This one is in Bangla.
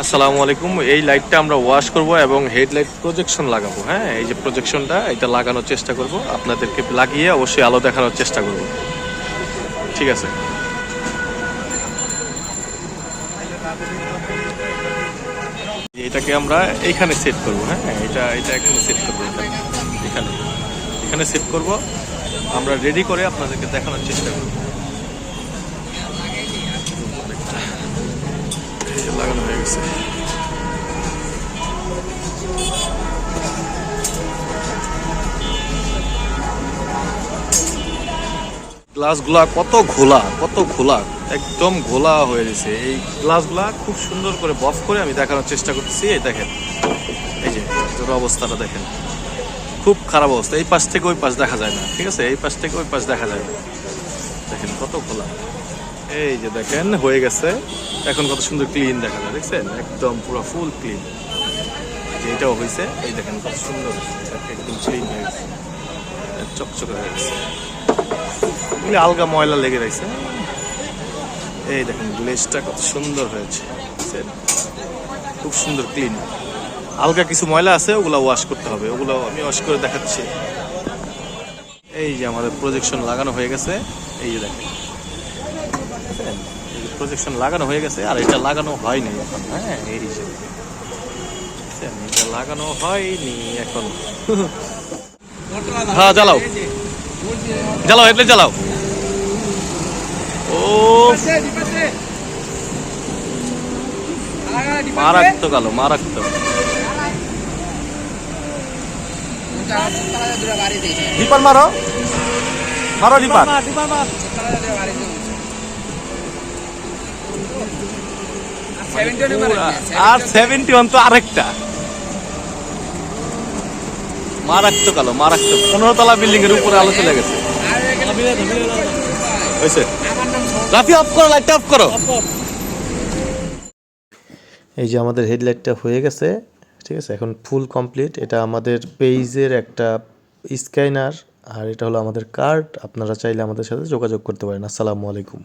আসসালামু আলাইকুম। এই লাইটটা আমরা ওয়াশ করব এবং হেডলাইট প্রজেকশন লাগাবো। হ্যাঁ, এই যে প্রজেকশনটা এটা লাগানোর চেষ্টা করব, আপনাদেরকে লাগিয়ে অবশ্যই আলো দেখানোর চেষ্টা করব। ঠিক আছে, এটাকে আমরা এইখানে সেট করব। হ্যাঁ, এটা এটা এখানে সেট করব, এখানে এখানে সেট করব। আমরা রেডি করে আপনাদেরকে দেখানোর চেষ্টা করব। এই যে লাগানো হয়ে গেছে। গ্লাসগুলা কত ঘোলা, একদম ঘোলা হয়ে গেছে। এই গ্লাসগুলা খুব সুন্দর করে বফ করে আমি দেখানোর চেষ্টা করতেছি। এই দেখেন, এই যে এটার অবস্থাটা দেখেন, খুব খারাপ অবস্থা। এই পাশ থেকে ওই পাশ দেখা যায় না, ঠিক আছে, এই পাশ থেকে ওই পাশ দেখা যায় না। দেখেন কত ঘোলা। এই যে দেখেন হয়ে গেছে, এখন কত সুন্দর ক্লিন দেখা যায়, দেখছেন, একদম পুরো ফুল ক্লিন। যে এটাও হয়েছে, এই দেখেন কত সুন্দর, একদম ক্লিন হয়ে গেছে, চকচকে হয়ে গেছে। আলগা ময়লা লেগে রয়েছে। এই দেখেন গ্লেজটা কত সুন্দর হয়েছে, খুব সুন্দর ক্লিন। আলগা কিছু ময়লা আছে, ওগুলো ওয়াশ করতে হবে, ওগুলো আমি ওয়াশ করে দেখাচ্ছি। এই যে আমাদের প্রজেকশন লাগানো হয়ে গেছে। এই যে দেখেন, এই যে প্রজেকশন লাগানো হয়ে গেছে, আর এটা লাগানো হয়নি এখন। হ্যাঁ, এই যে এটা লাগানো হয়নি এখন। হ্যাঁ, জ্বালাও জ্বালাও, এটা জ্বালাও। ও মারাত্মক আলো, মারাত্মক। ডিপার মারো, মারো ডিপার। আর 71 তো আরেকটা মারাত্মক আলো, মারাত্মক। 15 তলা বিল্ডিং এর উপরে আলো চলে গেছে। রাফি অফ করো, লাইটটা অফ করো। এই যে আমাদের হেডলাইটটা হয়ে গেছে, ঠিক আছে, এখন ফুল কমপ্লিট। এটা আমাদের পেজের একটা স্ক্যানার, আর এটা হলো আমাদের কার্ড। আপনারা চাইলে আমাদের সাথে যোগাযোগ করতে পারেন। আসসালামু আলাইকুম।